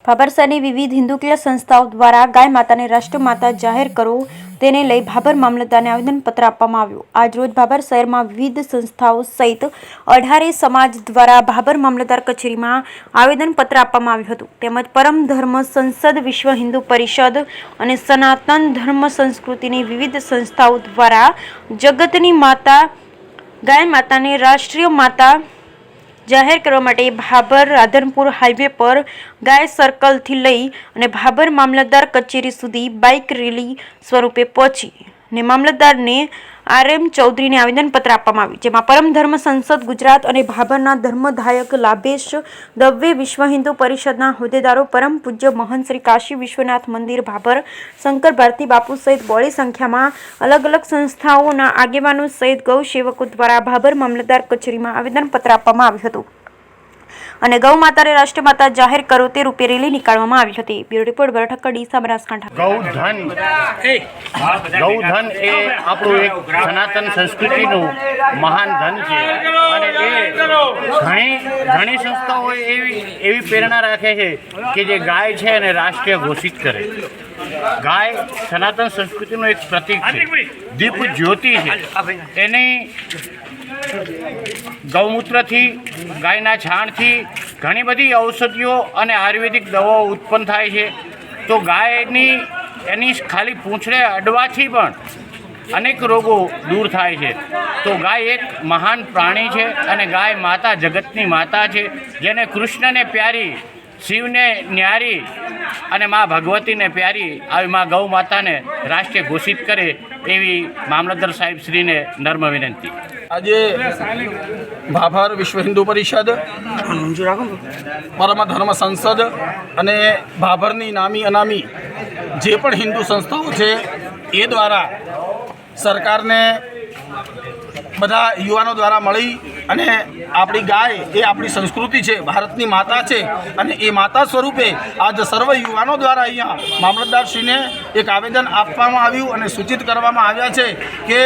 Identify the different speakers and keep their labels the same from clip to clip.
Speaker 1: ભાભર શહેરની વિવિધ હિન્દુકીય સંસ્થાઓ દ્વારા ગાય માતાને રાષ્ટ્રમાતા જાહેર કરો તેને લઈ ભાભર મામલતદારને આવેદનપત્ર આપવામાં આવ્યું। આજરોજ ભાભર શહેરમાં વિવિધ સંસ્થાઓ સહિત 18 સમાજ દ્વારા ભાભર મામલતદાર કચેરીમાં આવેદનપત્ર આપવામાં આવ્યું હતું। તેમજ પરમ ધર્મ સંસદ, વિશ્વ હિન્દુ પરિષદ અને સનાતન ધર્મ સંસ્કૃતિની વિવિધ સંસ્થાઓ દ્વારા જગતની માતા ગાય માતાને રાષ્ટ્રીય માતા જાહેર કરવા માટે ભાભર રાધનપુર હાઈવે પર ગાય સર્કલથી લઈ અને ભાભર મામલતદાર કચેરી સુધી બાઇક રેલી સ્વરૂપે પહોંચી અને મામલતદારને RM ચૌધરીને આવેદનપત્ર આપવામાં આવ્યું, જેમાં પરમ ધર્મ સંસદ ગુજરાત અને ભાભરના ધર્મદાયક લાભેશ દવે, વિશ્વ હિન્દુ પરિષદના હોદ્દેદારો, પરમ પૂજ્ય મહંત શ્રી કાશી વિશ્વનાથ મંદિર ભાભર, શંકર ભારતી બાપુ સહિત બહોળી સંખ્યામાં અલગ અલગ સંસ્થાઓના આગેવાનો સહિત ગૌ સેવકો દ્વારા ભાભર મામલતદાર કચેરીમાં આવેદનપત્ર આપવામાં આવ્યું હતું અને ગૌ માતાને રાષ્ટ્રમાતા જાહેર કરો તે રૂપે રેલી નીકાળવામાં આવી હતી। બ્યુરો રિપોર્ટ બરઠક્કર ડીસા બનાસકાંઠા।
Speaker 2: ગૌધન એ આપણું એક સનાતન સંસ્કૃતિનું મહાન ધન છે અને એ ઘણી સંસ્થાઓ એવી પ્રેરણા રાખે છે કે જે ગાય છે અને રાષ્ટ્રીય ઘોષિત કરે। ગાય સનાતન સંસ્કૃતિનું એક પ્રતીક છે, દીપ જ્યોતિ છે। એની ગૌમૂત્રથી, ગાયના છાણથી ઘણી બધી ઔષધિઓ અને આયુર્વેદિક દવાઓ ઉત્પન્ન થાય છે। તો એની ખાલી પૂંછડે અડવાથી પણ અનેક રોગો દૂર થાય છે। તો ગાય એક મહાન પ્રાણી છે અને ગાય માતા જગતની માતા છે, જેને કૃષ્ણને પ્યારી, શિવને ન્યારી અને મા ભગવતીને પ્યારી આવી મા ગૌ માતાને રાષ્ટ્રીય ઘોષિત કરે એવી મામલતદાર સાહેબ શ્રીને નમ્ર વિનંતી।
Speaker 3: આજે ભાભર વિશ્વ હિન્દુ પરિષદ, પરમ ધર્મ સંસદ અને ભાભરની નામી અનામી જે પણ હિન્દુ સંસ્થાઓ છે એ દ્વારા સરકારને બધા યુવાનો દ્વારા મળી અને આપણી ગાય એ આપણી સંસ્કૃતિ છે, ભારતની માતા છે અને એ માતા સ્વરૂપે આજ સર્વ યુવાનો દ્વારા અહીંયા મામલતદારશ્રીને એક આવેદન આપવામાં આવ્યું અને સૂચિત કરવામાં આવ્યા છે કે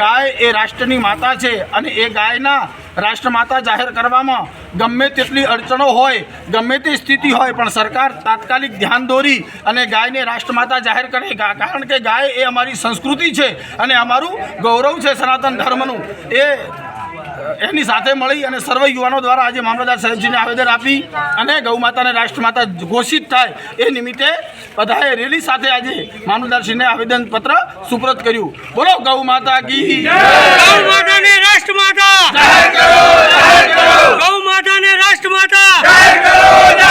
Speaker 3: ગાય એ રાષ્ટ્રની માતા છે અને એ ગાયના રાષ્ટ્રમાતા જાહેર કરવામાં ગમે તેટલી અડચણો હોય, ગમે તે સ્થિતિ હોય, પણ સરકાર તાત્કાલિક ધ્યાન દોરી અને ગાયને રાષ્ટ્રમાતા જાહેર કરે, કારણ કે ગાય એ અમારી સંસ્કૃતિ છે અને અમારું ગૌરવ છે સનાતન ધર્મનું। એની સાથે મળી અને સર્વ યુવાનો દ્વારા આજે મામલતદાર સાહેબજીને આવેદન આપી અને ગૌ માતાને રાષ્ટ્રમાતા ઘોષિત થાય એ નિમિત્તે બધાએ રેલી સાથે આજે મામલતદારશ્રીને આવેદનપત્ર સુપ્રત કર્યું। બોલો ગૌ માતા કી જય,
Speaker 4: ગૌ માતાને રાષ્ટ્રમાતા જાહેર કરો, ગૌ માતાને રાષ્ટ્રમાતા જાહેર કરો।